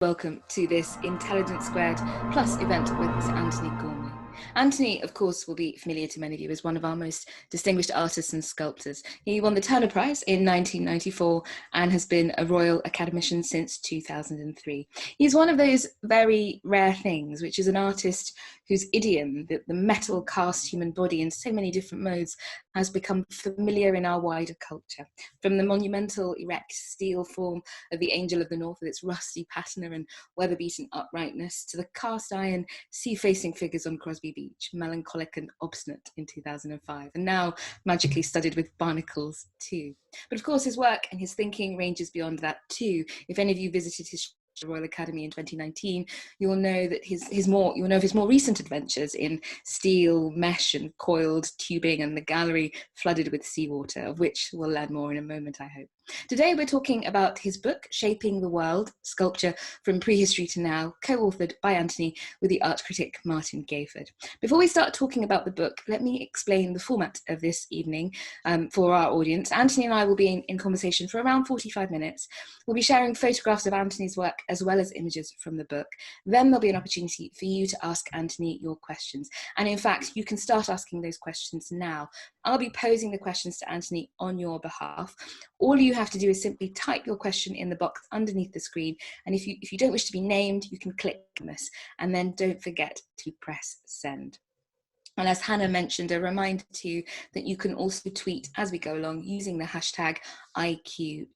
Welcome to this Intelligence Squared Plus event with Antony Gormley. Antony, of course, will be familiar to many of you as one of our most distinguished artists and sculptors. He won the Turner Prize in 1994 and has been a Royal Academician since 2003. He's one of those very rare things, which is an artist whose idiom, the metal cast human body in so many different modes, has become familiar in our wider culture. From the monumental erect steel form of the Angel of the North with its rusty patina and weather-beaten uprightness, to the cast iron sea-facing figures on Crosby Beach, melancholic and obstinate in 2005, and now magically studded with barnacles too. But of course his work and his thinking ranges beyond that too. If any of you visited his Royal Academy in 2019, you'll know that his more recent adventures in steel, mesh and coiled tubing, and the gallery flooded with seawater, of which we'll learn more in a moment, I hope. Today we're talking about his book, Shaping the World, Sculpture from Prehistory to Now, co-authored by Antony with the art critic Martin Gayford. Before we start talking about the book, let me explain the format of this evening for our audience. Antony and I will be in conversation for around 45 minutes. We'll be sharing photographs of Antony's work as well as images from the book. Then there'll be an opportunity for you to ask Antony your questions. And in fact, you can start asking those questions now. I'll be posing the questions to Antony on your behalf. All you have to do is simply type your question in the box underneath the screen. And if you don't wish to be named, you can click on this. And then don't forget to press send. And as Hannah mentioned, a reminder too that you can also tweet as we go along using the hashtag IQ2.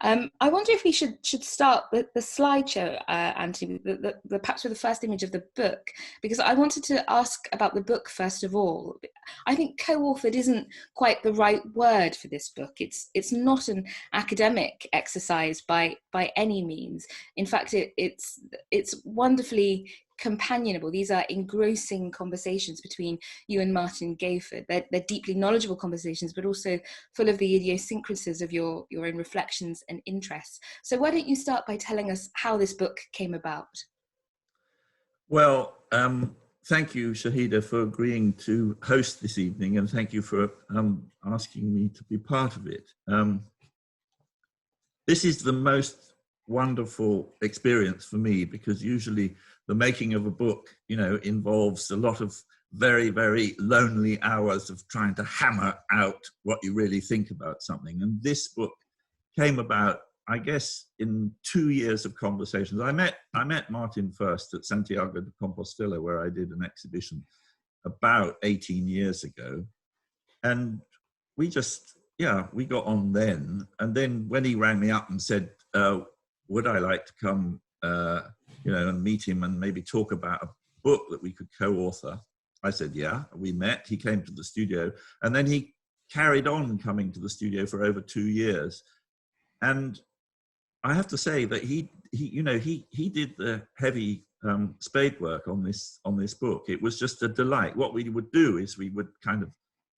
I wonder if we should start the slideshow, Antony, perhaps with the first image of the book, because I wanted to ask about the book first of all. I think co-authored isn't quite the right word for this book. It's not an academic exercise by any means. In fact, it's wonderfully companionable. These are engrossing conversations between you and Martin Gayford. They're deeply knowledgeable conversations, but also full of the idiosyncrasies of your own reflections and interests. So why don't you start by telling us how this book came about? Well, thank you, Shahidha, for agreeing to host this evening, and thank you for asking me to be part of it. This is the most wonderful experience for me, because usually the making of a book, involves a lot of very, very lonely hours of trying to hammer out what you really think about something. And this book came about, I guess, in 2 years of conversations. I met Martin first at Santiago de Compostela, where I did an exhibition about 18 years ago. And we got on then. And then when he rang me up and said, would I like to come and meet him and maybe talk about a book that we could co-author, I said, yeah. We met, he came to the studio, and then he carried on coming to the studio for over 2 years. And I have to say that he did the heavy spade work on this book. It was just a delight. What we would do is we would kind of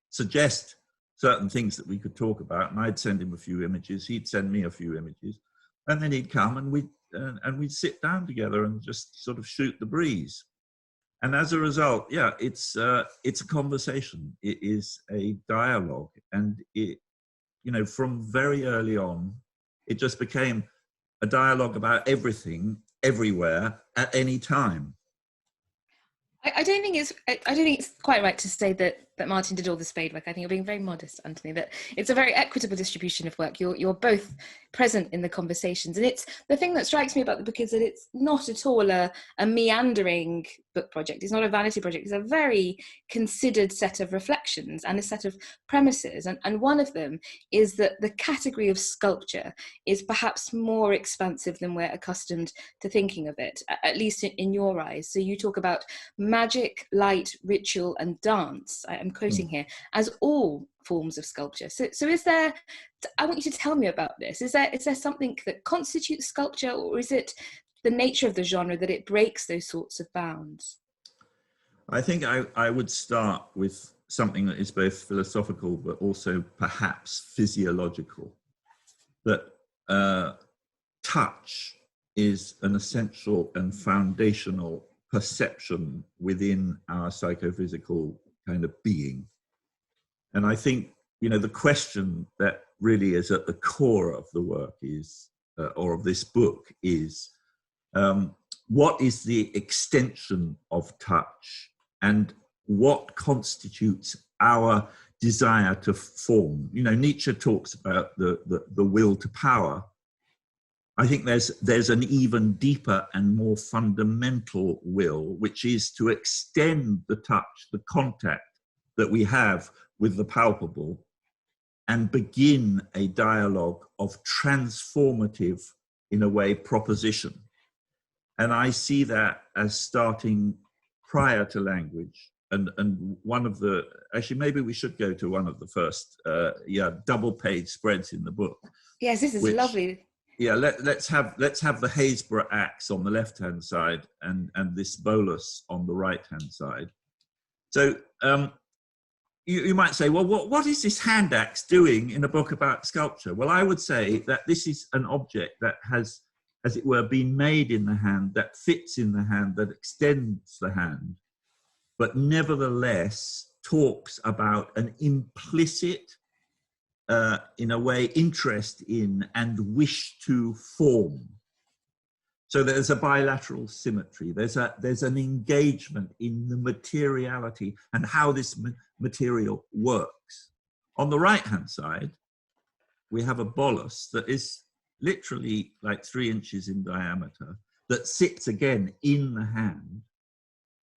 suggest certain things that we could talk about, and I'd send him a few images, he'd send me a few images, and then he'd come and we'd sit down together and just sort of shoot the breeze. And as a result, it's a conversation. It is a dialogue, and it, from very early on, it just became a dialogue about everything, everywhere, at any time. I don't think it's quite right to say that Martin did all the spade work. I think you're being very modest, Antony, that it's a very equitable distribution of work. You're both present in the conversations. And it's the thing that strikes me about the book is that it's not at all a meandering book project. It's not a vanity project. It's a very considered set of reflections and a set of premises. And one of them is that the category of sculpture is perhaps more expansive than we're accustomed to thinking of it, at least in your eyes. So you talk about magic, light, ritual, and dance. I'm quoting here, as all forms of sculpture. So is there, I want you to tell me about this. Is there something that constitutes sculpture, or is it the nature of the genre that it breaks those sorts of bounds? I think I would start with something that is both philosophical but also perhaps physiological. That touch is an essential and foundational perception within our psychophysical kind of being. And I think, the question that really is at the core of the work is, or of this book, is what is the extension of touch, and what constitutes our desire to form. You know, Nietzsche talks about the will to power. I think there's an even deeper and more fundamental will, which is to extend the touch, the contact that we have with the palpable, and begin a dialogue of transformative, in a way, proposition. And I see that as starting prior to language. And one of the, actually, maybe we should go to one of the first double-page spreads in the book. Yes, this is lovely. Yeah, let's have the Haysborough axe on the left-hand side and this bolus on the right-hand side. So you might say, well, what is this hand axe doing in a book about sculpture? Well, I would say that this is an object that has, as it were, been made in the hand, that fits in the hand, that extends the hand, but nevertheless talks about an implicit, in a way, interest in and wish to form. So there's a bilateral symmetry. There's an engagement in the materiality and how this material works. On the right-hand side, we have a bolus that is literally like 3 inches in diameter, that sits again in the hand.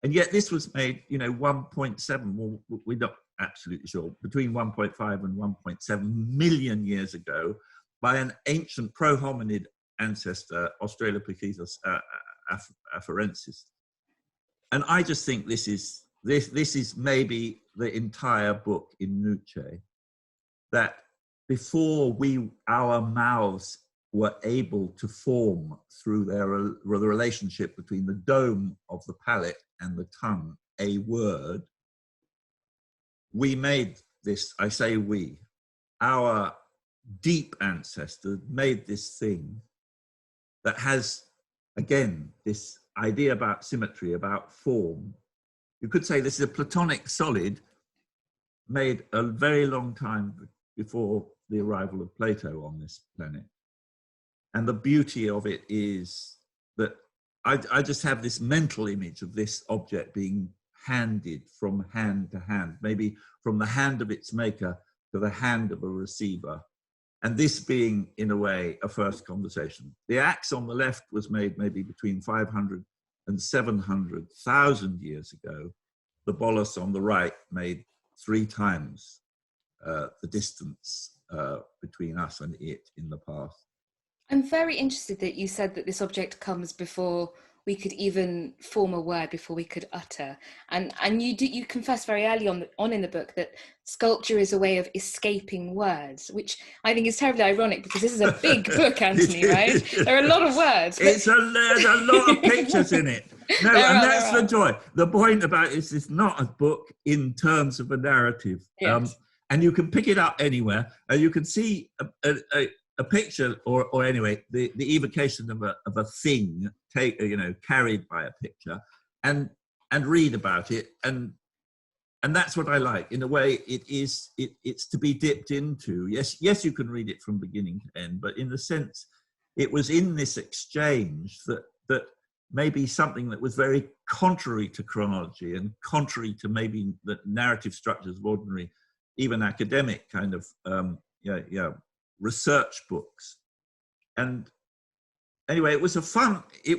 And yet this was made, 1.7, well, we're not absolutely sure, between 1.5 and 1.7 million years ago by an ancient pro-hominid ancestor, Australopithecus afarensis. And I just think this is maybe the entire book in Nuce, that before our mouths were able to form through the relationship between the dome of the palate and the tongue a word, we made this, I say we, our deep ancestor made this thing that has, again, this idea about symmetry, about form. You could say this is a Platonic solid made a very long time before the arrival of Plato on this planet. And the beauty of it is that I just have this mental image of this object being handed from hand to hand, maybe from the hand of its maker to the hand of a receiver. And this being, in a way, a first conversation. The axe on the left was made maybe between 500 and 700,000 years ago. The bolus on the right made 3 times the distance between us and it in the past. I'm very interested that you said that this object comes before we could even form a word, before we could utter. And you confess very early on in the book that sculpture is a way of escaping words, which I think is terribly ironic because this is a big book, Antony, right? There are a lot of words. There's a lot of pictures in it. No, and that's the joy. The point about it is it's not a book in terms of a narrative. Yes. And you can pick it up anywhere. You can see a picture, or anyway, the evocation of a thing carried by a picture, and read about it, and that's what I like. In a way, it's to be dipped into. Yes, you can read it from beginning to end, but in the sense, it was in this exchange that maybe something that was very contrary to chronology and contrary to maybe the narrative structures of ordinary, even academic kind of research books. And anyway, it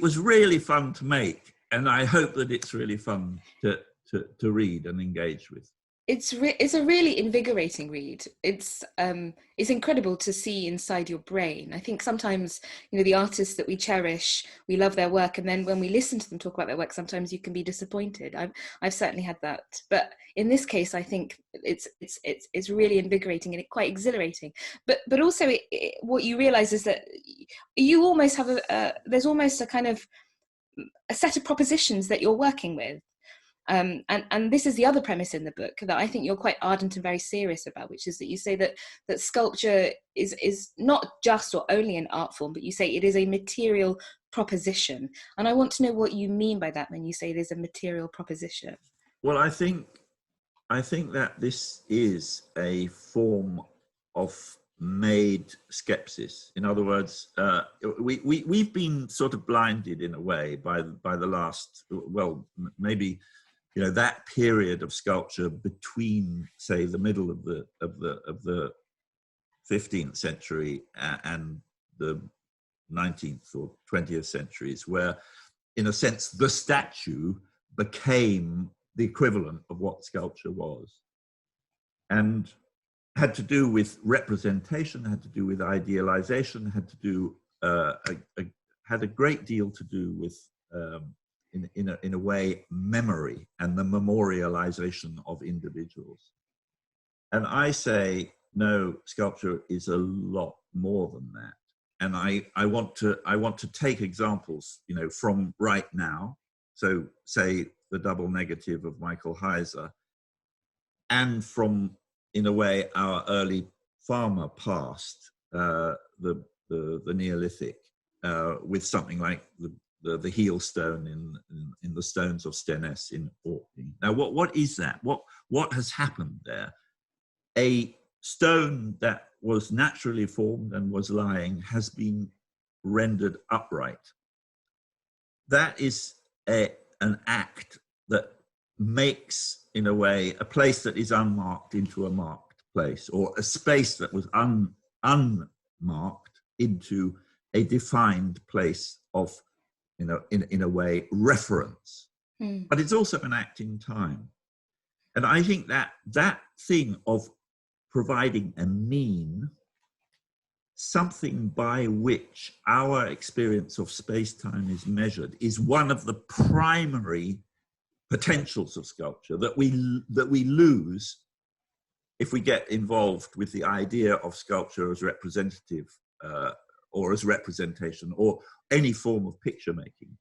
was really fun to make, and I hope that it's really fun to read and engage with. It's a really invigorating read. It's incredible to see inside your brain. I think sometimes, the artists that we cherish, we love their work, and then when we listen to them talk about their work, sometimes you can be disappointed. I've certainly had that, but in this case, I think it's really invigorating and quite exhilarating. But also, what you realise is that you almost have there's almost a kind of a set of propositions that you're working with. And this is the other premise in the book that I think you're quite ardent and very serious about, which is that you say that sculpture is not just or only an art form, but you say it is a material proposition. And I want to know what you mean by that when you say it is a material proposition. Well, I think that this is a form of made skepsis. In other words, we've been sort of blinded in a way by the last, well, maybe, you know, that period of sculpture between, say, the middle of the 15th century and the 19th or 20th centuries, where, in a sense, the statue became the equivalent of what sculpture was, and had to do with representation, had to do with idealization, had to do had a great deal to do with, in a way, memory and the memorialization of individuals. And I say, no, sculpture is a lot more than that. And I want to take examples, you know, from right now. So say the double negative of Michael Heiser, and from, in a way, our early farmer past, the Neolithic, with something like the heel stone in the stones of Stennes in Orkney. Now, what is that? What has happened there? A stone that was naturally formed and was lying has been rendered upright. That is an act that makes, in a way, a place that is unmarked into a marked place, or a space that was unmarked into a defined place of, you know, in a way, reference. But it's also an act in time. And I think that that thing of providing a mean, something by which our experience of space-time is measured, is one of the primary potentials of sculpture that we lose if we get involved with the idea of sculpture as representative or as representation or any form of picture making,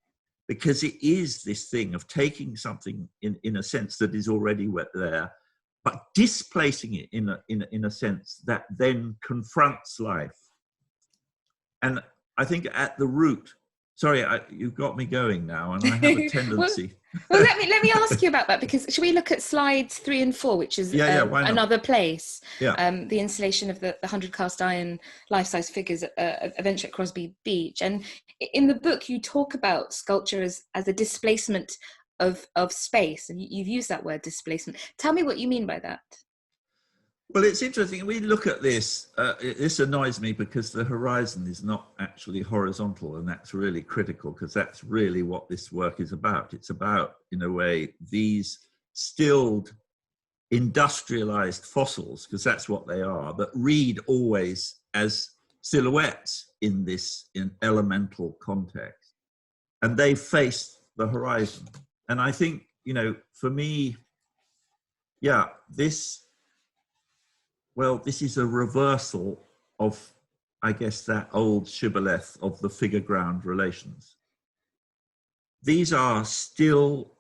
because it is this thing of taking something in a sense that is already there, but displacing it in a sense that then confronts life. And I think at the root, sorry, you've got me going now, and I have a tendency. well, let me ask you about that, because should we look at slides 3 and 4, which is another place, the installation of the 100 cast iron life-size figures eventually at Crosby Beach. And in the book, you talk about sculpture as a displacement of space, and you've used that word, displacement. Tell me what you mean by that. Well, it's interesting. We look at this. This annoys me because the horizon is not actually horizontal, and that's really critical, because that's really what this work is about. It's about, in a way, these stilled, industrialized fossils, because that's what they are, that read always as silhouettes in this elemental context, and they face the horizon. And I think, you know, for me, this is a reversal of, I guess, that old shibboleth of the figure-ground relations. These are still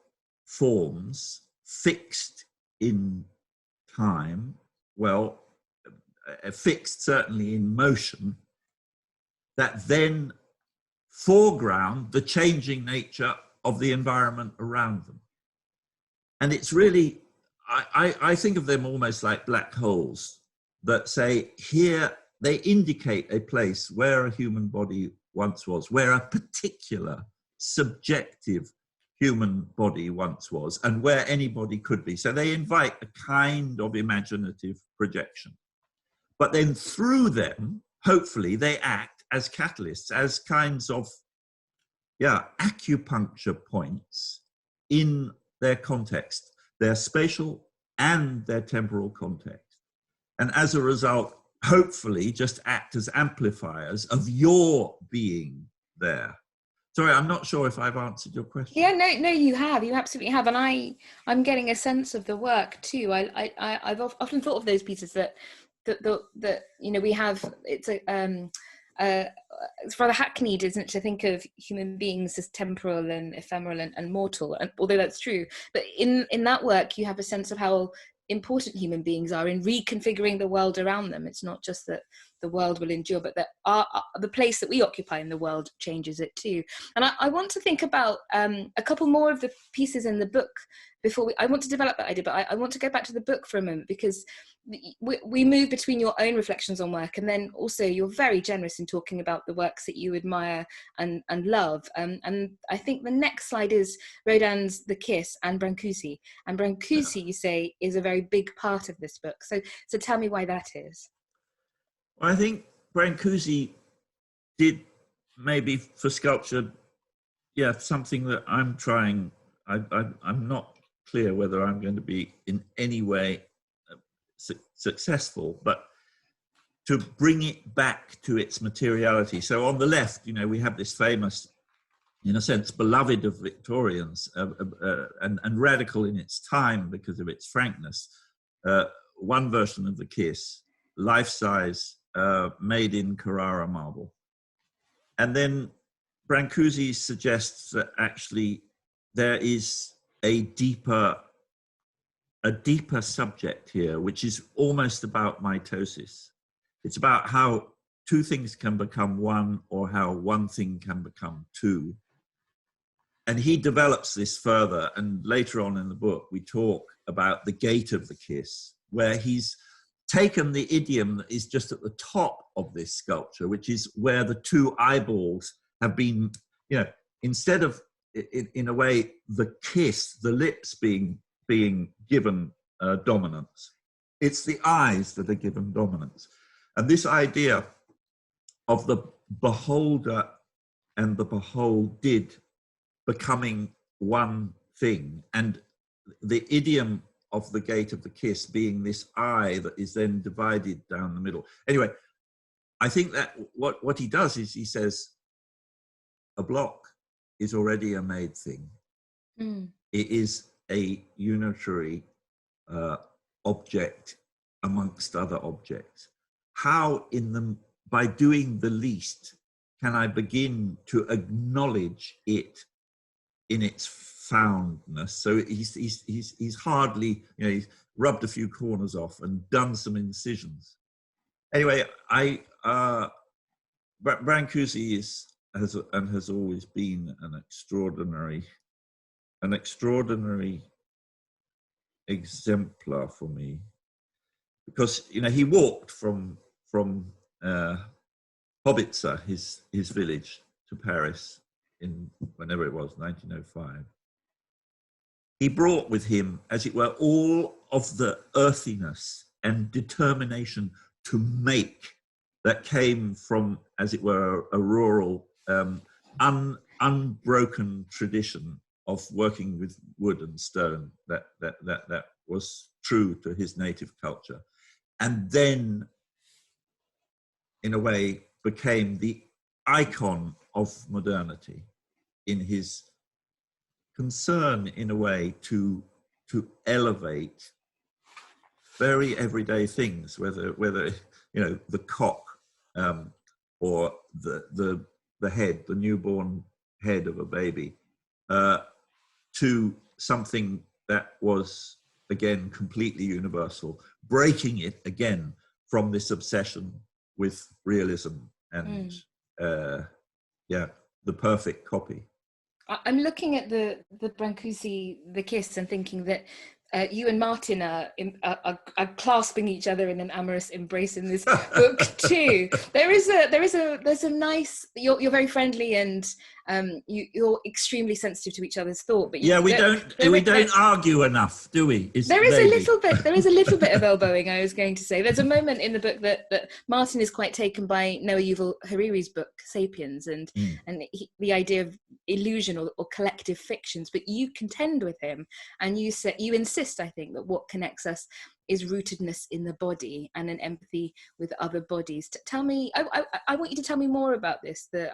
forms fixed in time, well, fixed certainly in motion, that then foreground the changing nature of the environment around them. And it's really, I think of them almost like black holes that say, here, they indicate a place where a human body once was, where a particular subjective human body once was, and where anybody could be. So they invite a kind of imaginative projection. But then through them, hopefully, they act as catalysts, as kinds of, acupuncture points in their context, their spatial and their temporal context. And as a result, hopefully just act as amplifiers of your being there. Sorry, I'm not sure if I've answered your question. Yeah, no, you have. You absolutely have. And I'm getting a sense of the work too. I've often thought of those pieces that you know, we have. It's it's rather hackneyed, isn't it, to think of human beings as temporal and ephemeral and mortal. And although that's true, but in that work, you have a sense of how important human beings are in reconfiguring the world around them. It's not just that the world will endure, but that the place that we occupy in the world changes it too. And I want to think about a couple more of the pieces in the book before I want to develop that idea, but I want to go back to the book for a moment, because we move between your own reflections on work, and then also you're very generous in talking about the works that you admire and love. And I think the next slide is Rodin's The Kiss and Brancusi. And Brancusi, you say, is a very big part of this book. So tell me why that is. Well, I think Brancusi did, maybe for sculpture, something that I'm trying. I'm not clear whether I'm going to be in any way successful, but to bring it back to its materiality. So on the left, we have this famous, in a sense, beloved of Victorians, and radical in its time because of its frankness, one version of The Kiss, life-size, made in Carrara marble. And then Brancusi suggests that actually there is a deeper subject here, which is almost about mitosis. It's about how two things can become one, or how one thing can become two. And he develops this further, and later on in the book we talk about the gate of the kiss, where he's taken the idiom that is just at the top of this sculpture, which is where the two eyeballs have been, instead of, in a way, the kiss, the lips being given dominance, it's the eyes that are given dominance. And this idea of the beholder and the beholded becoming one thing, and the idiom of the gate of the kiss being this eye that is then divided down the middle. Anyway, I think that what he does is he says a block is already a made thing. It is a unitary object amongst other objects. How by doing the least can I begin to acknowledge it in its foundness? So he's hardly, he's rubbed a few corners off and done some incisions. Anyway, Brancusi has always been an extraordinary exemplar for me, because he walked from Hobitzer, his village, to Paris in whenever it was, 1905. He brought with him, as it were, all of the earthiness and determination to make that came from, as it were, a rural, unbroken tradition of working with wood and stone that was true to his native culture, and then, in a way, became the icon of modernity in his concern, in a way, to elevate very everyday things, whether the cock, or the head, the newborn head of a baby, to something that was, again, completely universal, breaking it again from this obsession with realism and the perfect copy. I'm looking at the Brancusi, The Kiss, and thinking that you and Martin are clasping each other in an amorous embrace in this book too. There's a nice. You're very friendly, and you're extremely sensitive to each other's thought. But we don't argue enough, do we? There is a little bit of elbowing. I was going to say there's a moment in the book that Martin is quite taken by Noah Yuval Harari's book *Sapiens* and the idea of illusion or collective fictions. But you contend with him, and you insist, I think, that what connects us is rootedness in the body and an empathy with other bodies. Tell me, I want you to tell me more about this. The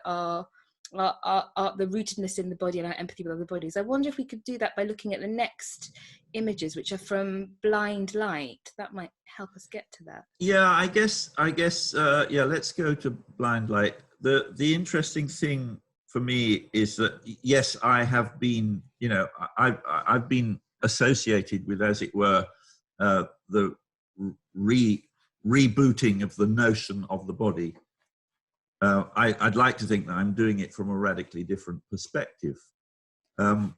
rootedness in the body and our empathy with other bodies. I wonder if we could do that by looking at the next images, which are from Blind Light. That might help us get to that. Yeah, I guess. Let's go to Blind Light. The interesting thing for me is that, yes, I have been, I've been associated with, as it were, the rebooting of the notion of the body. I'd like to think that I'm doing it from a radically different perspective. But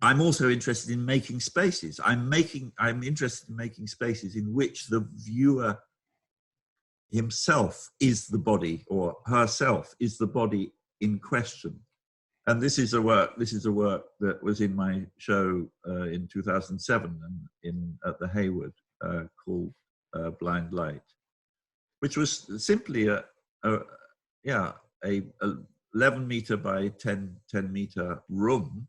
I'm also interested in making spaces. I'm interested in making spaces in which the viewer himself is the body, or herself is the body in question. And this is a work that was in my show in 2007 at the Hayward, called Blind Light, which was simply a 11 meter by 10 meter room,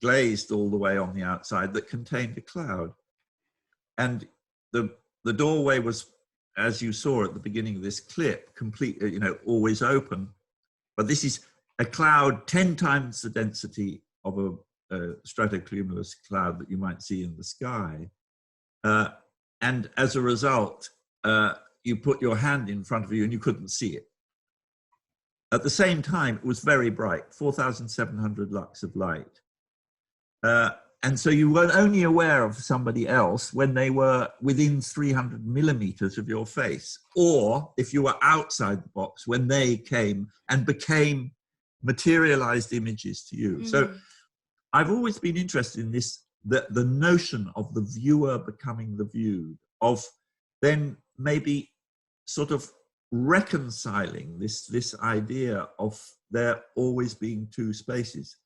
glazed all the way on the outside, that contained a cloud. And the doorway was, as you saw at the beginning of this clip, completely, always open. But this is a cloud 10 times the density of a stratocumulus cloud that you might see in the sky. And as a result, you put your hand in front of you and you couldn't see it. At the same time, it was very bright, 4,700 lux of light. And so you were only aware of somebody else when they were within 300 millimeters of your face, or if you were outside the box, when they came and became materialized images to you. Mm-hmm. So I've always been interested in this, the notion of the viewer becoming the viewed, of then maybe sort of reconciling this idea of there always being two spaces.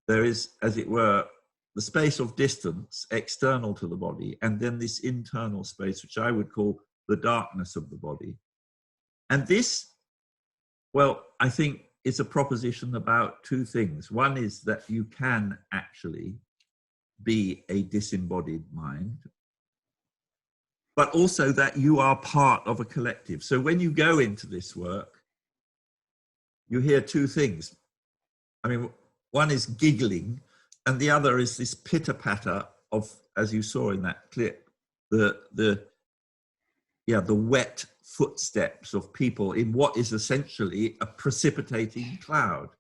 There is, as it were, the space of distance external to the body, and then this internal space, which I would call the darkness of the body. And this, well, I think it's a proposition about two things. One is that you can actually be a disembodied mind, but also that you are part of a collective. So when you go into this work, you hear two things. I mean, one is giggling, and the other is this pitter-patter of, as you saw in that clip, the wet footsteps of people in what is essentially a precipitating cloud.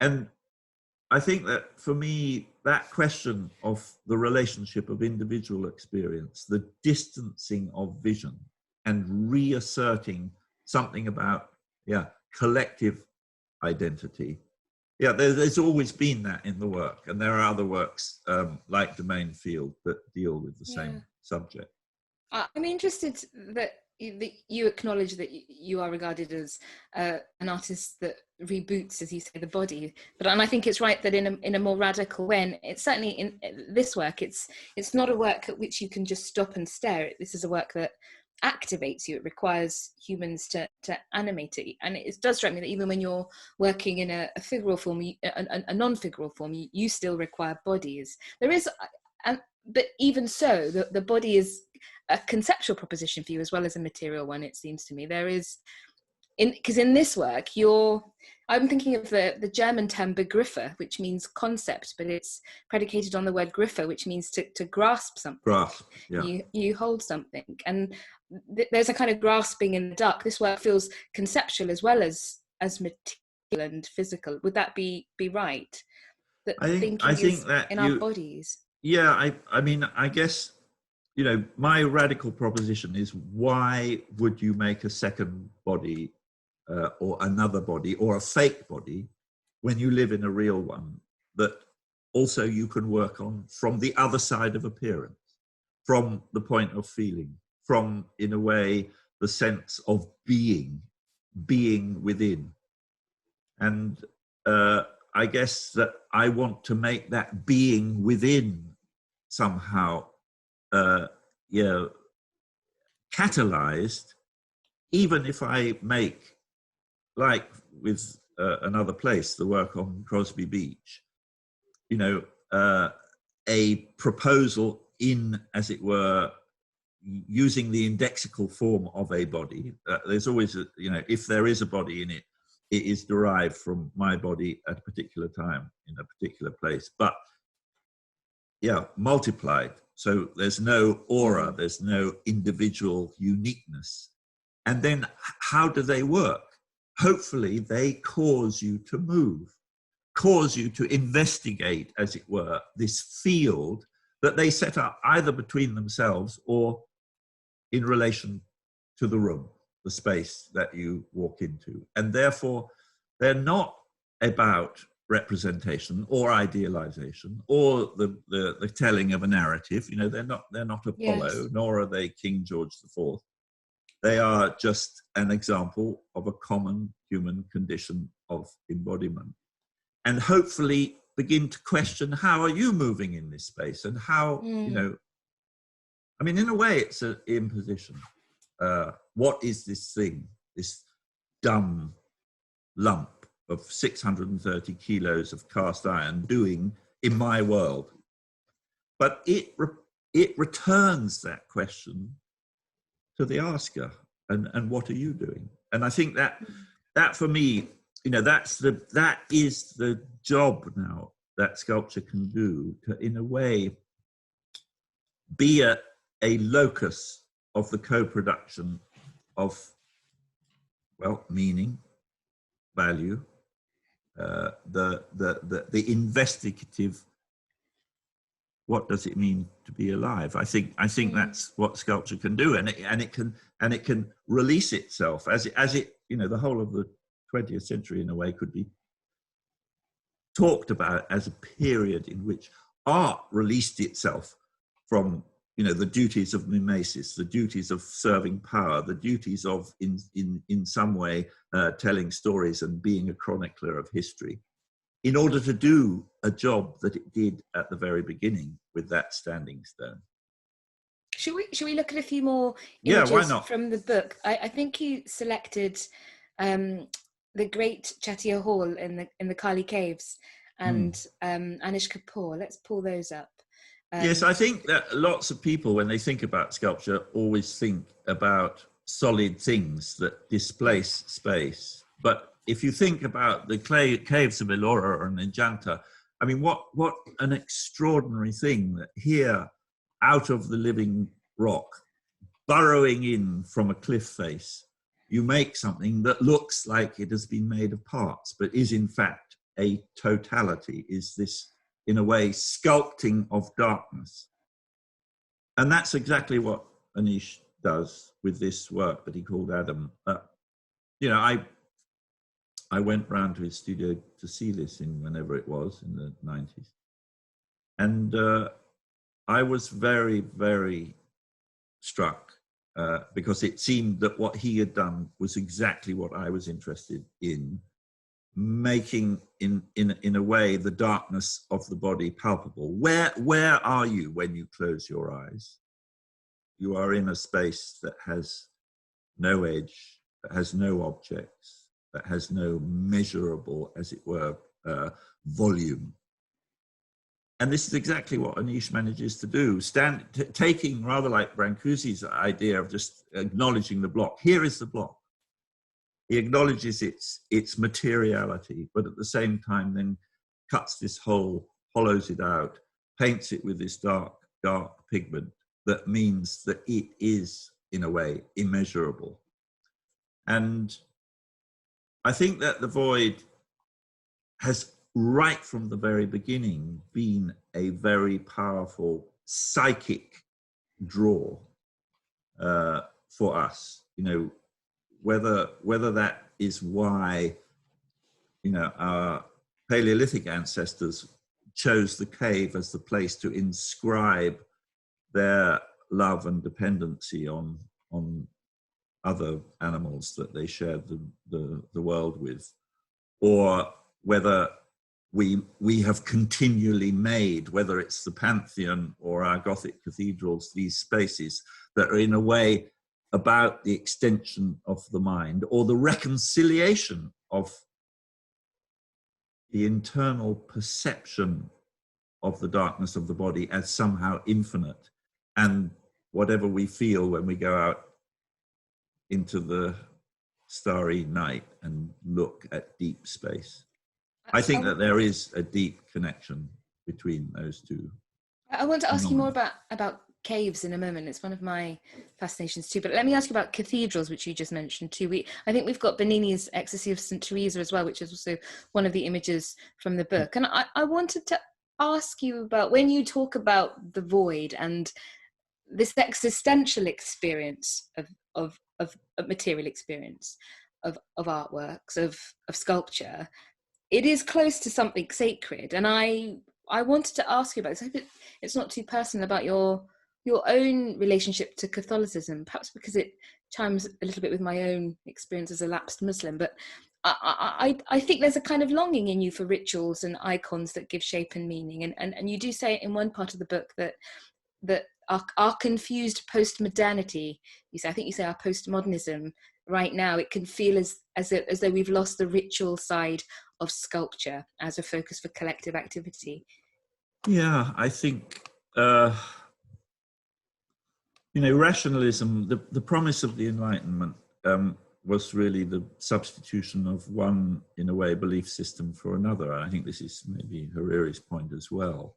And I think that for me, that question of the relationship of individual experience, the distancing of vision, and reasserting something about collective identity. Yeah, there's always been that in the work, and there are other works like Domain Field that deal with the same subject. I'm interested that you acknowledge that you are regarded as an artist that reboots, as you say, the body. And I think it's right that in a more radical way, and it's certainly in this work, it's not a work at which you can just stop and stare. This is a work that activates you. It requires humans to animate it, and it does strike me that even when you're working in a figural form, a non-figural form, you still require bodies. There is, but even so, the body is a conceptual proposition for you as well as a material one. It seems to me there is, because in this work I'm thinking of the German term Begriffe, which means concept, but it's predicated on the word Griffe, which means to grasp something. Grasp, yeah. You hold something, and there's a kind of grasping in the dark. This work feels conceptual as well as material and physical. Would that be right? I think that our bodies. Yeah, I mean, I guess, my radical proposition is, why would you make a second body or another body or a fake body when you live in a real one that also you can work on from the other side of appearance, from the point of feeling, from, in a way, the sense of being within. And I guess that I want to make that being within somehow catalyzed, even if I make, like with another place, the work on Crosby Beach, a proposal in, as it were, using the indexical form of a body. There's always, if there is a body in it, it is derived from my body at a particular time in a particular place, but multiplied. So there's no aura, there's no individual uniqueness. And then how do they work? Hopefully they cause you to move, cause you to investigate, as it were, this field that they set up either between themselves or in relation to the room, the space that you walk into. And therefore, they're not about representation or idealization or the telling of a narrative. You know, they're not Apollo, Yes. nor are they King George IV. They are just an example of a common human condition of embodiment. And hopefully begin to question, how are you moving in this space? And how, you know, I mean, in a way, it's an imposition. What is this thing, this dumb lump of 630 kilos of cast iron doing in my world? But it returns that question to the asker, and what are you doing? And I think that for me, you know, that is the job now that sculpture can do, to, in a way, be a locus of the co-production of, well, meaning, value, the investigative. What does it mean to be alive? I think that's what sculpture can do, and it can release itself as it you know, the whole of the 20th century in a way could be talked about as a period in which art released itself from, you know, the duties of mimesis, the duties of serving power, the duties of in some way telling stories and being a chronicler of history, in order to do a job that it did at the very beginning with that standing stone. Should we look at a few more images, why not, from the book? I think you selected the Great Chatia Hall in the Kali Caves and Anish Kapoor. Let's pull those up. Yes, I think that lots of people, when they think about sculpture, always think about solid things that displace space. But if you think about the caves of Ellora and Ajanta, I mean, what an extraordinary thing that here, out of the living rock, burrowing in from a cliff face, you make something that looks like it has been made of parts, but is in fact a totality, is this, in a way, sculpting of darkness. And that's exactly what Anish does with this work that he called Adam. You know, I went round to his studio to see this in whenever it was, in the 90s. And I was very, very struck because it seemed that what he had done was exactly what I was interested in, making in a way the darkness of the body palpable. Where are you when you close your eyes? You are in a space that has no edge, that has no objects, that has no measurable, as it were, volume. And this is exactly what Anish manages to do, taking, rather like Brancusi's idea of just acknowledging the block. Here is the block. He acknowledges its materiality, but at the same time then cuts this hole, hollows it out, paints it with this dark pigment that means that it is, in a way, immeasurable. And I think that the void has, right from the very beginning, been a very powerful psychic draw for us. You know, whether that is why, you know, our Paleolithic ancestors chose the cave as the place to inscribe their love and dependency on other animals that they shared the world with, or whether we have continually made, whether it's the Pantheon or our Gothic cathedrals, these spaces that are in a way about the extension of the mind, or the reconciliation of the internal perception of the darkness of the body as somehow infinite, and whatever we feel when we go out into the starry night and look at deep space. I think that there is a deep connection between those two. I want to ask you more about caves in a moment. It's one of my fascinations too. But let me ask you about cathedrals, which you just mentioned too. I think we've got Bernini's Ecstasy of St. Teresa as well, which is also one of the images from the book. And I wanted to ask you about, when you talk about the void and this existential experience of material experience, of artworks, of sculpture, it is close to something sacred. And I wanted to ask you about this. I hope it's not too personal, about your own relationship to Catholicism, perhaps because it chimes a little bit with my own experience as a lapsed Muslim. But I think there's a kind of longing in you for rituals and icons that give shape and meaning. And you do say in one part of the book that our confused postmodernity, I think you say our postmodernism right now, it can feel as though we've lost the ritual side of sculpture as a focus for collective activity. Yeah, I think, rationalism, the promise of the Enlightenment was really the substitution of one, in a way, belief system for another. And I think this is maybe Harari's point as well.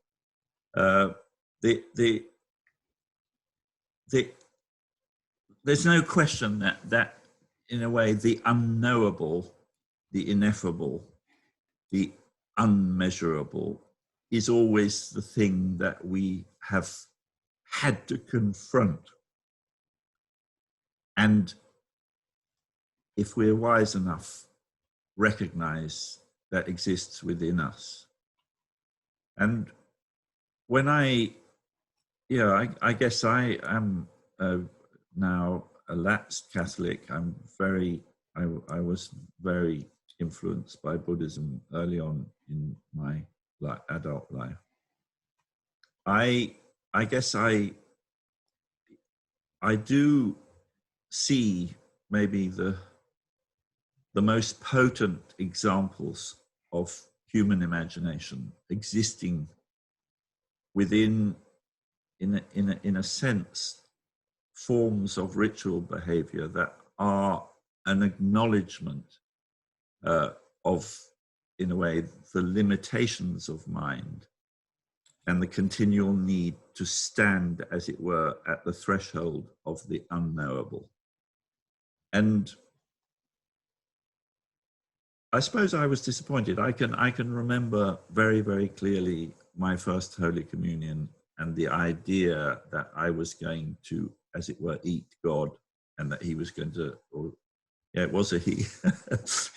There's no question that in a way the unknowable, the ineffable, the unmeasurable is always the thing that we have had to confront. And if we're wise enough, recognize that exists within us. And when I guess I am now a lapsed Catholic. I was very influenced by Buddhism early on in my adult life. I guess I do see maybe the most potent examples of human imagination existing within, in a sense, forms of ritual behavior that are an acknowledgement of, in a way, the limitations of mind and the continual need to stand, as it were, at the threshold of the unknowable. And I suppose I was disappointed. I can remember very, very clearly my first Holy Communion and the idea that I was going to, as it were, eat God, and that he was going to, it was a he,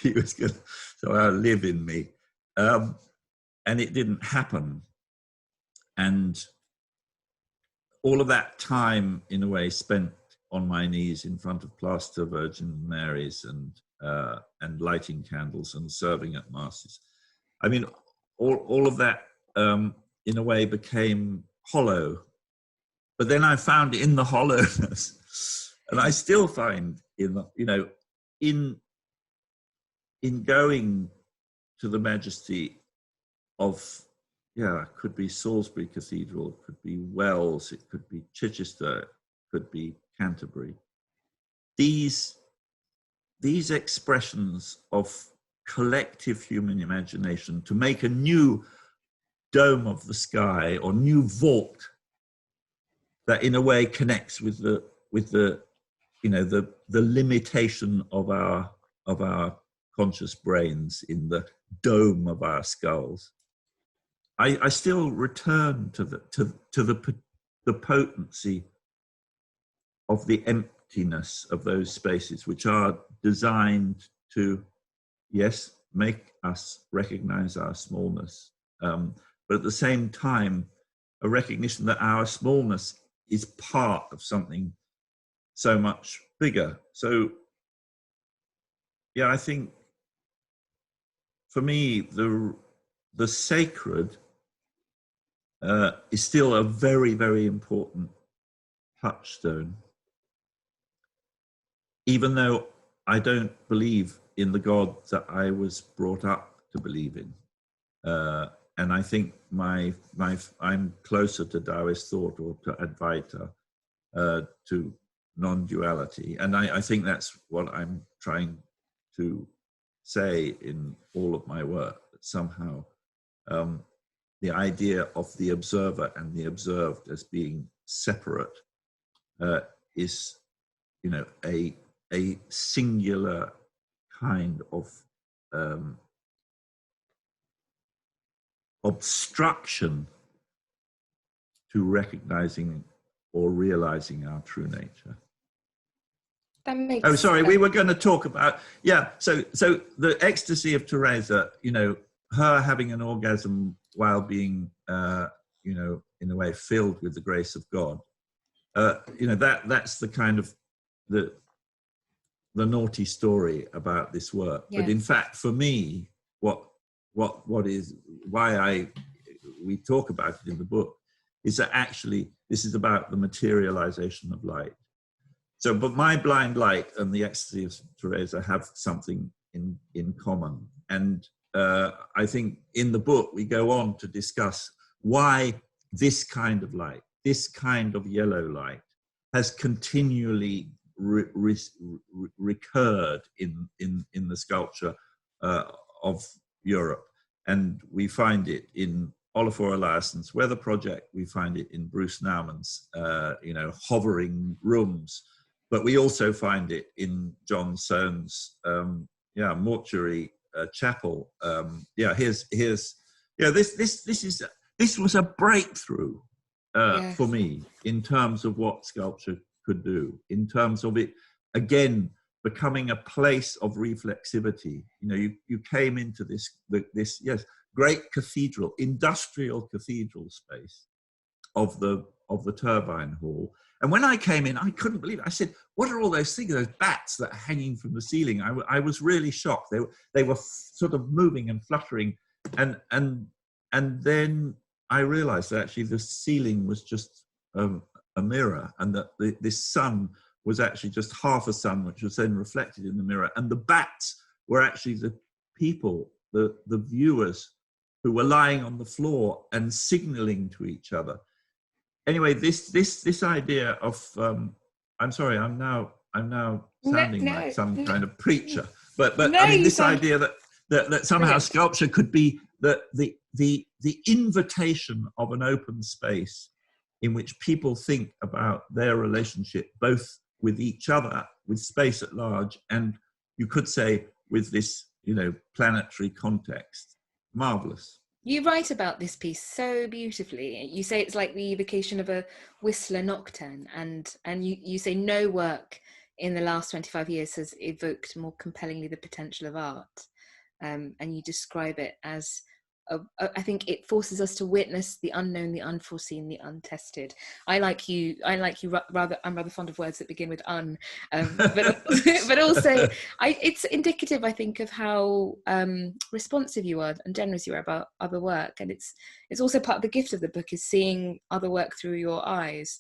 he was going to, so live in me. And it didn't happen. And all of that time, in a way, spent on my knees in front of plaster Virgin Marys and lighting candles and serving at masses. I mean, all of that, in a way, became hollow. But then I found in the hollowness, and I still find in going to the majesty of, it could be Salisbury Cathedral, it could be Wells, it could be Chichester, it could be Canterbury. These expressions of collective human imagination to make a new dome of the sky or new vault that in a way connects with the limitation of our conscious brains in the dome of our skulls. I still return to the potency of the emptiness of those spaces, which are designed to, yes, make us recognize our smallness, but at the same time, a recognition that our smallness is part of something so much bigger. So, I think for me, the sacred is still a very, very important touchstone, even though I don't believe in the God that I was brought up to believe in. And I think I'm closer to Taoist thought or to Advaita, to non-duality. And I think that's what I'm trying to say in all of my work, that somehow the idea of the observer and the observed as being separate is, a singular kind of obstruction to recognizing or realizing our true nature. That makes Oh, sorry, we were going to talk about, yeah, so the ecstasy of Teresa, you know, her having an orgasm while being, you know, in a way filled with the grace of God, you know, that's the kind of the naughty story about this work. Yes. But in fact, for me, what is why we talk about it in the book is that actually this is about the materialization of light. So, but my blind light and the ecstasy of Teresa have something in common. And I think in the book, we go on to discuss why this kind of light, this kind of yellow light, has continually recurred in the sculpture of Europe. And we find it in Olafur Eliasson's Weather Project. We find it in Bruce Naumann's, you know, hovering rooms. But we also find it in John Soane's, mortuary chapel. This was a breakthrough Yes. for me in terms of what sculpture could do, in terms of it again becoming a place of reflexivity. You know, you came into this great cathedral, industrial cathedral space of the turbine hall. And when I came in, I couldn't believe it. I said, what are all those things, those bats that are hanging from the ceiling? I was really shocked. They were sort of moving and fluttering. And then I realized that actually the ceiling was just a mirror, and that this sun was actually just half a sun, which was then reflected in the mirror. And the bats were actually the people, the viewers, who were lying on the floor and signaling to each other. Anyway, this idea of I'm sorry, I'm now sounding like some kind of preacher, but I mean this idea that somehow sculpture could be the invitation of an open space in which people think about their relationship both with each other, with space at large, and you could say with this, you know, planetary context. Marvelous. You write about this piece so beautifully. You say it's like the evocation of a Whistler nocturne, and you say no work in the last 25 years has evoked more compellingly the potential of art, and you describe it as I think it forces us to witness the unknown, the unforeseen, the untested. I like you rather. I'm rather fond of words that begin with but also it's indicative, I think, of how responsive you are and generous you are about other work. And it's also part of the gift of the book is seeing other work through your eyes.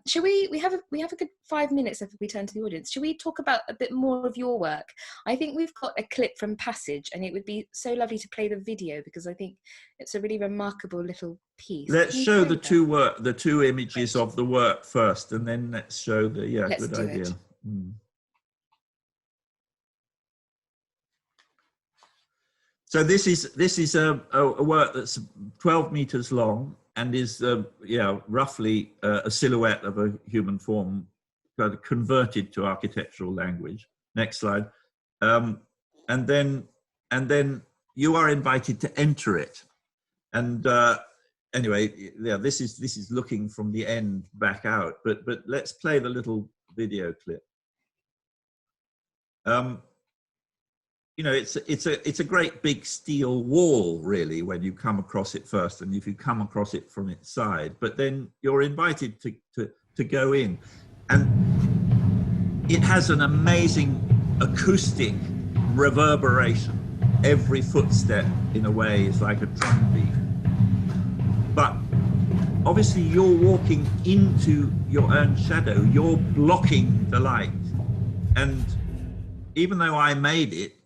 Shall we have a good 5 minutes if we turn to the audience? Shall we talk about a bit more of your work? I think we've got a clip from Passage, and it would be so lovely to play the video because I think it's a really remarkable little piece. Let's show the two images of the work first, and then let's show the good idea. So this is a work that's 12 meters long and is roughly a silhouette of a human form, kind of converted to architectural language. Next slide, and then you are invited to enter it. And anyway, this is looking from the end back out. But let's play the little video clip. You know, it's a great big steel wall, really, when you come across it first, and if you come across it from its side. But then you're invited to go in, and it has an amazing acoustic reverberation. Every footstep, in a way, is like a drum beat. But obviously, you're walking into your own shadow. You're blocking the light. And even though I made it,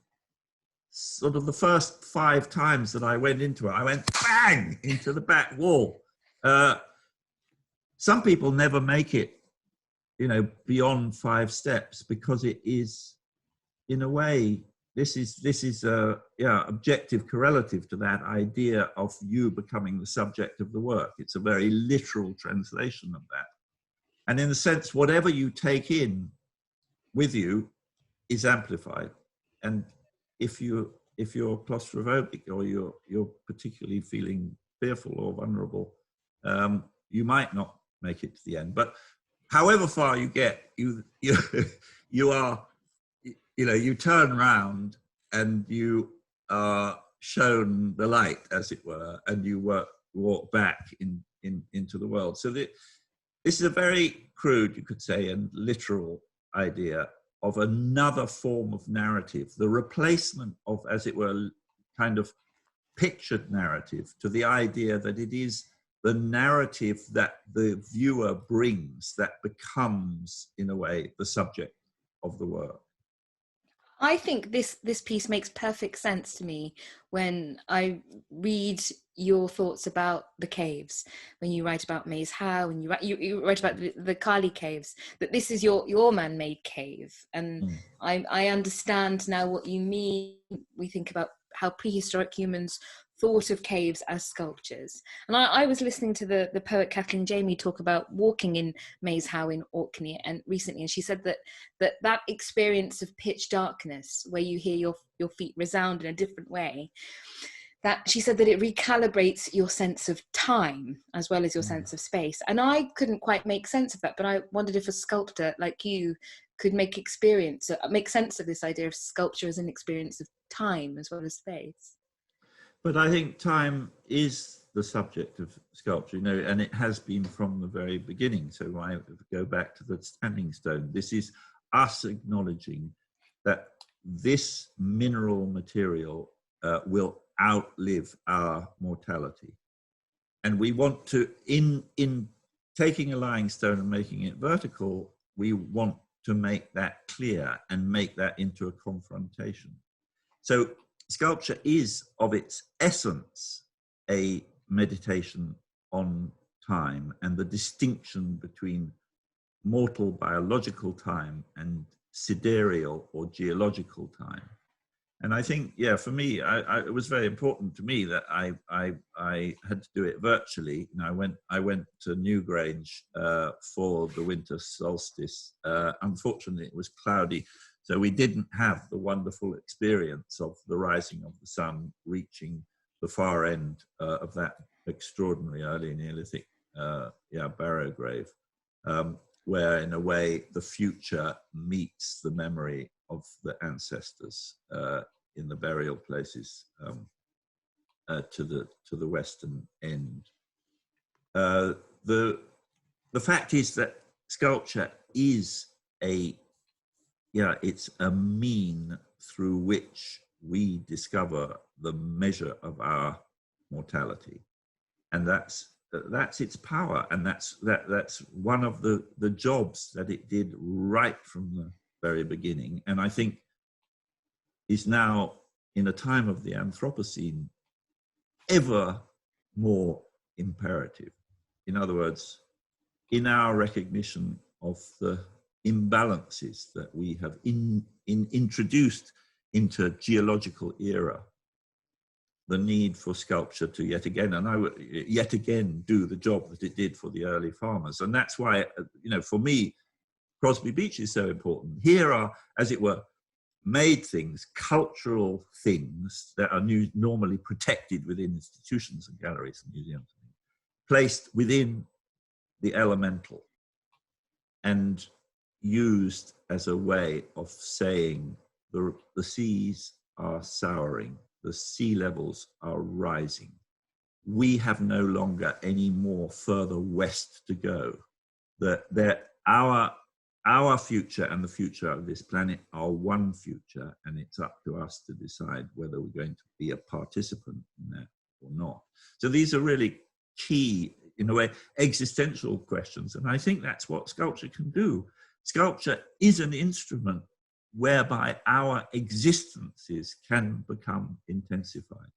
sort of the first 5 times that I went into it, I went bang into the back wall. Some people never make it, you know, beyond 5 steps, because it is, in a way, this is objective correlative to that idea of you becoming the subject of the work. It's a very literal translation of that. And in a sense, whatever you take in with you is amplified. And if you're claustrophobic, or you're particularly feeling fearful or vulnerable, you might not make it to the end. But however far you get, you are, you turn round and you are shown the light, as it were, and you walk back into the world. So this is a very crude, you could say, and literal idea of another form of narrative, the replacement of, as it were, kind of pictured narrative to the idea that it is the narrative that the viewer brings that becomes, in a way, the subject of the work. I think this piece makes perfect sense to me when I read your thoughts about the caves, when you write about Maze Howe, and you write about the Kali caves, that this is your man-made cave. And I understand now what you mean. We think about how prehistoric humans thought of caves as sculptures. And I was listening to the poet Kathleen Jamie talk about walking in Maze Howe in Orkney and recently, and she said that experience of pitch darkness, where you hear your feet resound in a different way, that she said that it recalibrates your sense of time as well as your sense of space. And I couldn't quite make sense of that, but I wondered if a sculptor like you could make sense of this idea of sculpture as an experience of time as well as space. But I think time is the subject of sculpture, and it has been from the very beginning. So I go back to the standing stone. This is us acknowledging that this mineral material will outlive our mortality. And we want to, in taking a lying stone and making it vertical, we want to make that clear and make that into a confrontation. So sculpture is, of its essence, a meditation on time and the distinction between mortal biological time and sidereal or geological time. And I think, for me, it was very important to me that I had to do it virtually. I went to Newgrange for the winter solstice. Unfortunately, it was cloudy, so we didn't have the wonderful experience of the rising of the sun reaching the far end of that extraordinary early Neolithic barrow grave, where in a way the future meets the memory of the ancestors in the burial places to the western end. The fact is that sculpture is it's a mean through which we discover the measure of our mortality, and that's its power, and that's one of the jobs that it did right from the very beginning, and I think is now, in a time of the Anthropocene, ever more imperative. In other words, in our recognition of the imbalances that we have introduced into geological era, the need for sculpture to yet again do the job that it did for the early farmers. And that's why, for me, Crosby Beach is so important. Here are, as it were, made things, cultural things that are normally protected within institutions and galleries and museums, placed within the elemental and used as a way of saying the seas are souring, the sea levels are rising. We have no longer any more further west to go. That our future and the future of this planet are one future, and it's up to us to decide whether we're going to be a participant in that or not. So these are really key, in a way, existential questions, and I think that's what sculpture can do. Sculpture is an instrument whereby our existences can become intensified.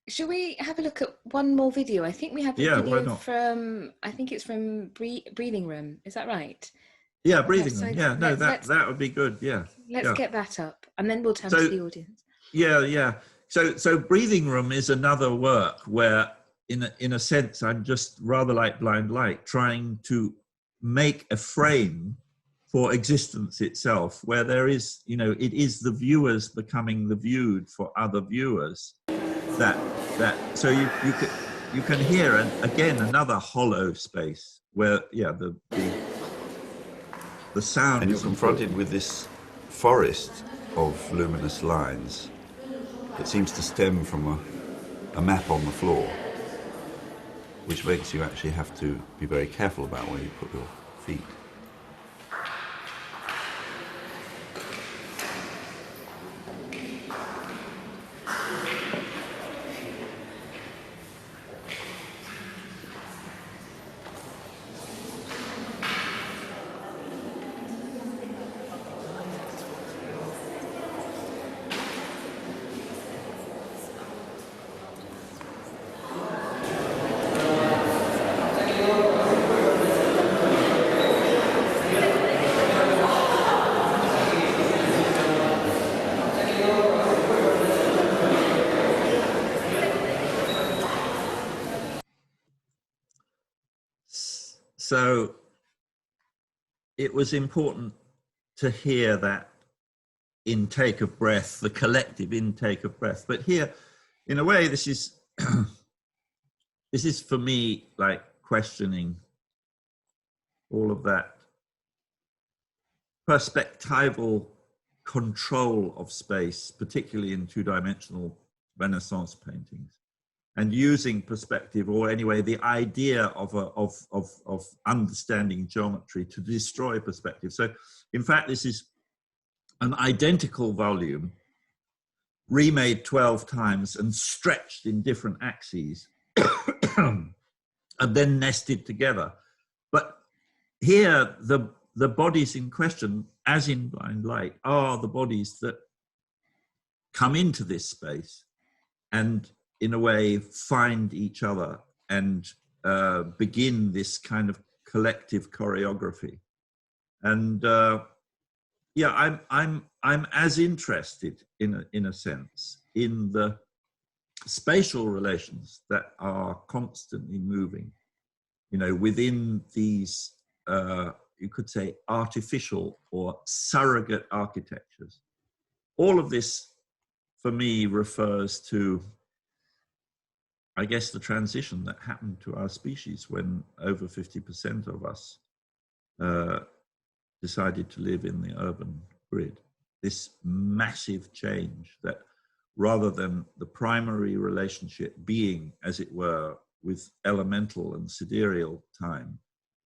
Shall we have a look at one more video? I think we have a video from, I think it's from Breathing Room. Is that right? Yeah, Breathing Room. Yeah, no, that would be good. Yeah. Let's get that up, and then we'll turn to the audience. Yeah. So Breathing Room is another work where, in a sense, I'm just rather like Blind Light, trying to make a frame for existence itself, where there is, it is the viewers becoming the viewed for other viewers. So you could, you can hear, again, another hollow space where, yeah, the sound. And you're confronted with this forest of luminous lines that seems to stem from a map on the floor, which makes you actually have to be very careful about where you put your feet. So it was important to hear that intake of breath, the collective intake of breath. But here, in a way, this is for me like questioning all of that perspectival control of space, particularly in two-dimensional Renaissance paintings, and using perspective, or anyway, the idea of understanding geometry to destroy perspective. So, in fact, this is an identical volume, remade 12 times and stretched in different axes, and then nested together. But here, the bodies in question, as in Blind Light, are the bodies that come into this space and in a way find each other and begin this kind of collective choreography. And yeah, I'm as interested in a sense in the spatial relations that are constantly moving, you know, within these you could say artificial or surrogate architectures. All of this for me refers to, I guess, the transition that happened to our species when over 50% of us decided to live in the urban grid. This massive change that, rather than the primary relationship being, as it were, with elemental and sidereal time,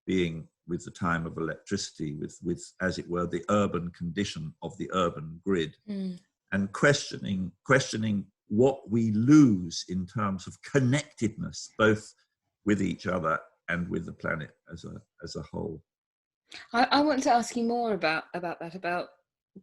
being with the time of electricity, with as it were, the urban condition of the urban grid, and questioning what we lose in terms of connectedness, both with each other and with the planet as a whole. I want to ask you more about that, about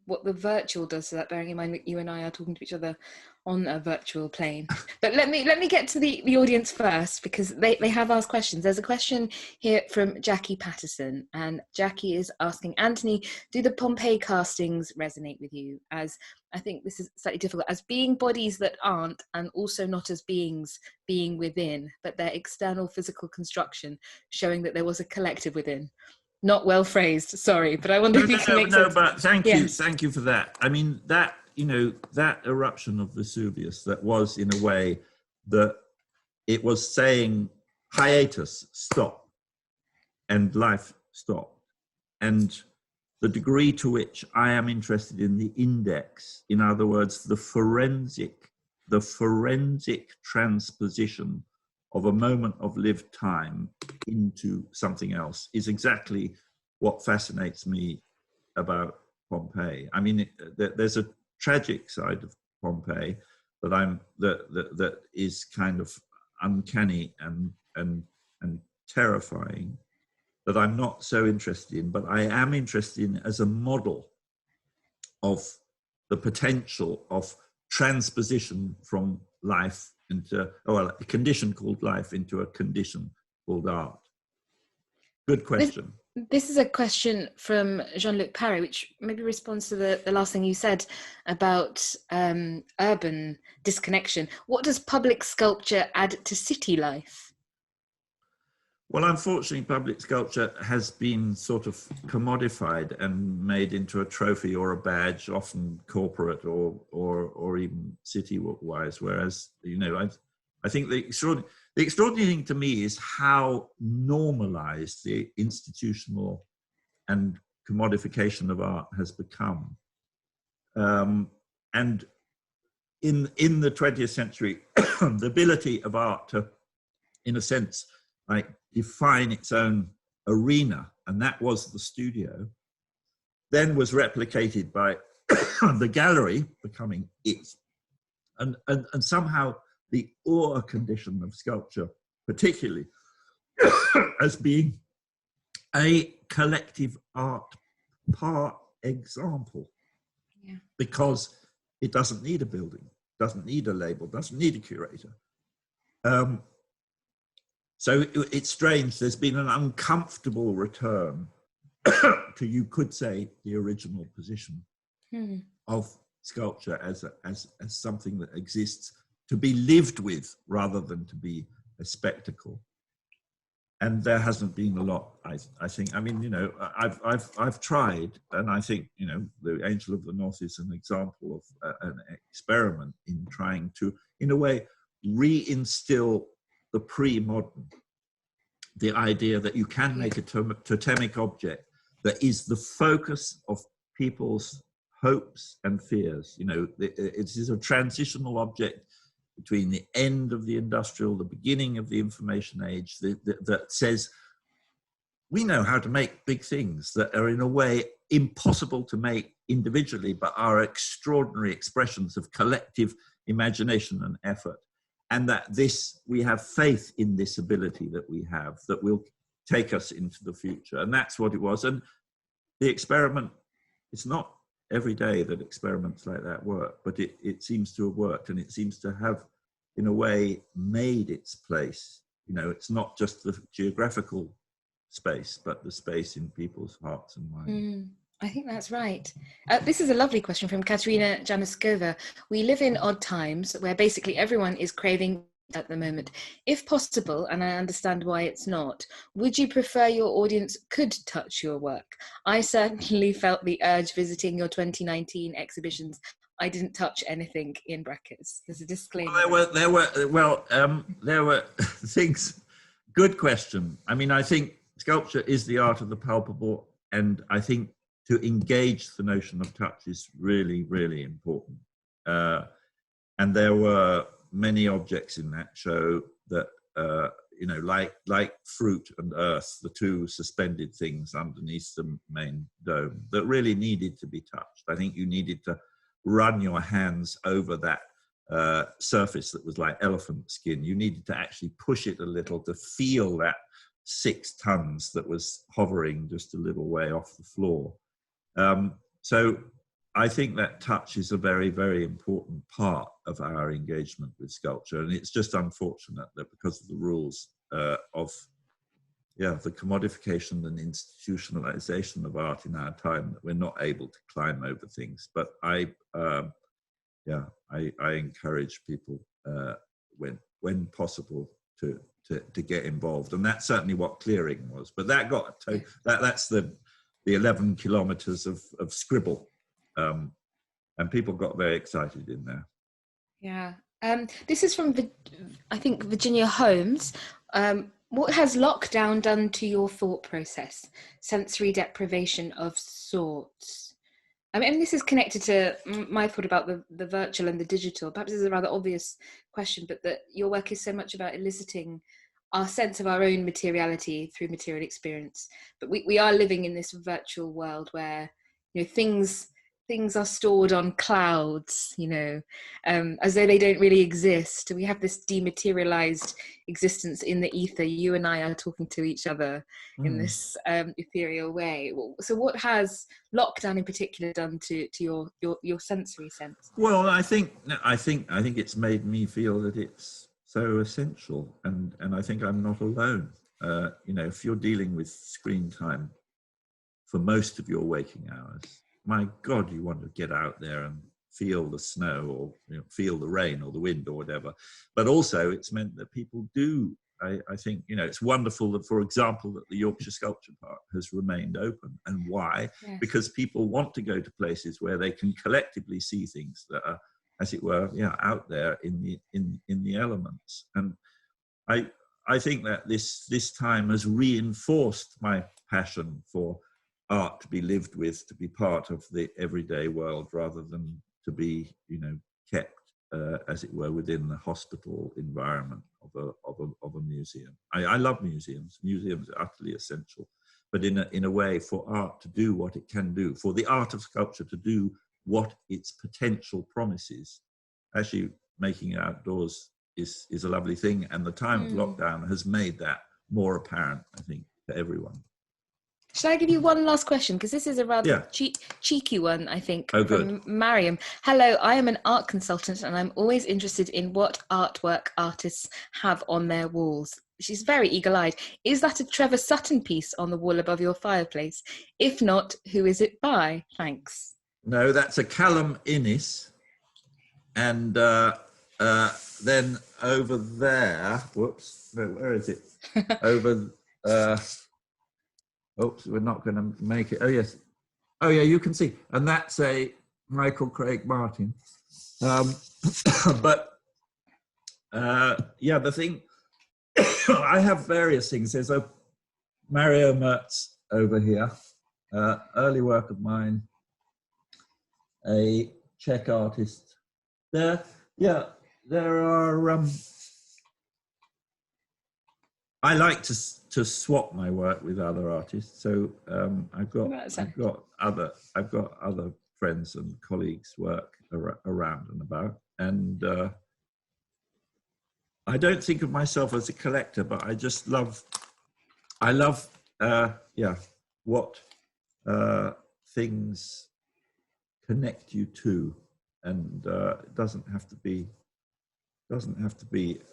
what the virtual does to that, bearing in mind that you and I are talking to each other on a virtual plane. But let me get to the audience first, because they have asked questions. There's a question here from Jackie Patterson, and Jackie is asking, Antony, do the Pompeii castings resonate with you? As I think this is slightly difficult, as being bodies that aren't, and also not as beings being within, but their external physical construction showing that there was a collective within. Not well phrased, sorry, but I wonder if you can make sense. No, but thank you for that. I mean, that, you know, that eruption of Vesuvius, that was in a way that it was saying hiatus, stop, and life stopped. And the degree to which I am interested in the index, in other words, the forensic transposition of a moment of lived time into something else, is exactly what fascinates me about Pompeii. I mean, there's a tragic side of Pompeii that is kind of uncanny and terrifying, that I'm not so interested in, but I am interested in as a model of the potential of transposition from life into, well, a condition called life into a condition called art. Good question. This is a question from Jean-Luc Parry, which maybe responds to the last thing you said about urban disconnection. What does public sculpture add to city life? Well, unfortunately, public sculpture has been sort of commodified and made into a trophy or a badge, often corporate or even city-wise. Whereas, you know, I think the extraordinary, The extraordinary thing to me is how normalized the institutional and commodification of art has become. And in the 20th century, the ability of art to, in a sense, like define its own arena, and that was the studio, then was replicated by the gallery becoming it. And somehow the awe condition of sculpture, particularly, as being a collective art par example, because it doesn't need a building, doesn't need a label, doesn't need a curator. So it's strange, there's been an uncomfortable return to, you could say, the original position of sculpture as something that exists to be lived with rather than to be a spectacle. And there hasn't been a lot, I think. I mean, you know, I've tried, and I think, you know, The Angel of the North is an example of an experiment in trying to, in a way, reinstill the pre-modern, the idea that you can make a totemic object that is the focus of people's hopes and fears. You know, it is a transitional object between the end of the industrial, the beginning of the information age, that says, we know how to make big things that are in a way impossible to make individually, but are extraordinary expressions of collective imagination and effort. And that we have faith in this ability that we have, that will take us into the future. And that's what it was. And the experiment, it's not every day that experiments like that work, but it seems to have worked, and it seems to have, in a way, made its place. You know, it's not just the geographical space, but the space in people's hearts and minds. I think that's right. This is a lovely question from Katerina Januskova. We live in odd times where basically everyone is craving at the moment. If possible, and I understand why it's not, would you prefer your audience could touch your work? I certainly felt the urge visiting your 2019 exhibitions. I didn't touch anything, in brackets. There's a disclaimer. Well, there were things. Good question. I mean, I think sculpture is the art of the palpable, and I think to engage the notion of touch is really, really important. And there were many objects in that show that, you know, like fruit and earth, the two suspended things underneath the main dome, that really needed to be touched. I think you needed to run your hands over that surface that was like elephant skin. You needed to actually push it a little to feel that 6 tons that was hovering just a little way off the floor. So I think that touch is a very, very important part of our engagement with sculpture. And it's just unfortunate that because of the rules of the commodification and institutionalization of art in our time, that we're not able to climb over things. But I encourage people when possible to get involved. And that's certainly what clearing was. But that got that's the 11 kilometers of scribble. And people got very excited in there. Yeah. This is from, I think, Virginia Holmes. What has lockdown done to your thought process? Sensory deprivation of sorts. I mean, this is connected to my thought about the virtual and the digital. Perhaps this is a rather obvious question, but that your work is so much about eliciting our sense of our own materiality through material experience. But we are living in this virtual world where, you know, things are stored on clouds, you know, as though they don't really exist. We have this dematerialized existence in the ether. You and I are talking to each other in this ethereal way. So what has lockdown in particular done to your sensory sense? Well, I think it's made me feel that it's so essential, and I think I'm not alone. You know, if you're dealing with screen time for most of your waking hours, my God, you want to get out there and feel the snow, or, you know, feel the rain or the wind or whatever. But also it's meant that people do, I think, you know, it's wonderful that, for example, that the Yorkshire Sculpture Park has remained open. And why? Yes. Because people want to go to places where they can collectively see things that are, as it were, out there in the elements. And I think that this time has reinforced my passion for art to be lived with, to be part of the everyday world, rather than to be, kept, as it were, within the hospital environment of a museum. I love museums. Museums are utterly essential, but in a way, for art to do what it can do, for the art of sculpture to do what its potential promises, actually making it outdoors is a lovely thing. And the time of lockdown has made that more apparent, I think, to everyone. Should I give you one last question? Because this is a rather cheeky one, I think, from Mariam. Hello, I am an art consultant and I'm always interested in what artwork artists have on their walls. She's very eagle-eyed. Is that a Trevor Sutton piece on the wall above your fireplace? If not, who is it by? Thanks. No, that's a Callum Innes. And then over there, whoops, no, where is it? Over, oops, we're not going to make it. Oh, yes. Oh, yeah, you can see. And that's a Michael Craig Martin. But, yeah, the thing, I have various things. There's a Mario Mertz over here, early work of mine, a Czech artist. There are, I like to swap my work with other artists. So I've got other friends and colleagues' work around and about. And I don't think of myself as a collector, but I just love, what things connect you to, and it doesn't have to be,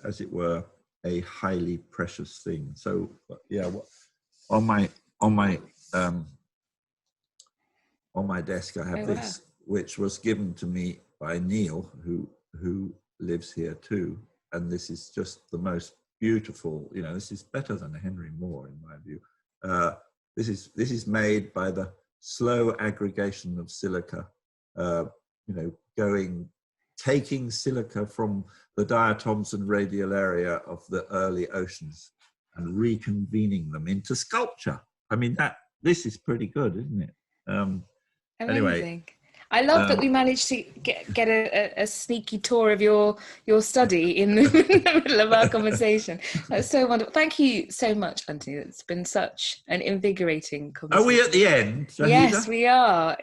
as it were, a highly precious thing. So yeah, on my desk I have this, which was given to me by Neil, who lives here too, and this is just the most beautiful. This is better than a Henry Moore in my view. This is made by the slow aggregation of silica. Taking silica from the diatomson radial area of the early oceans and reconvening them into sculpture. I mean, this is pretty good, isn't it? Anyway, I love that we managed to get a sneaky tour of your study in the middle of our conversation. That's so wonderful. Thank you so much, Antony. It's been such an invigorating conversation. Are we at the end, Shahidha? Yes, we are.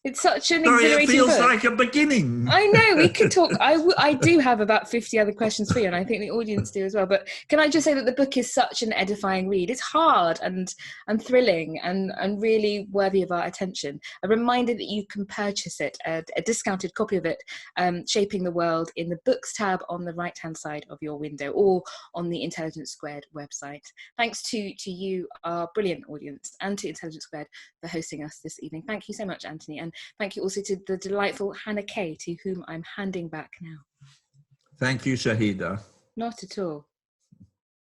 It's such an exhilarating it feels book. like a beginning. I know, we could talk. I do have about 50 other questions for you, and I think the audience do as well. But can I just say that the book is such an edifying read. It's hard and thrilling and really worthy of our attention. A reminder that you can purchase it, a discounted copy of it, Shaping the World, in the books tab on the right-hand side of your window or on the Intelligence Squared website. Thanks to you, our brilliant audience, and to Intelligence Squared for hosting us this evening. Thank you so much, Antony. And thank you also to the delightful Hannah Kay, to whom I'm handing back now. Thank you, Shahidha. Not at all.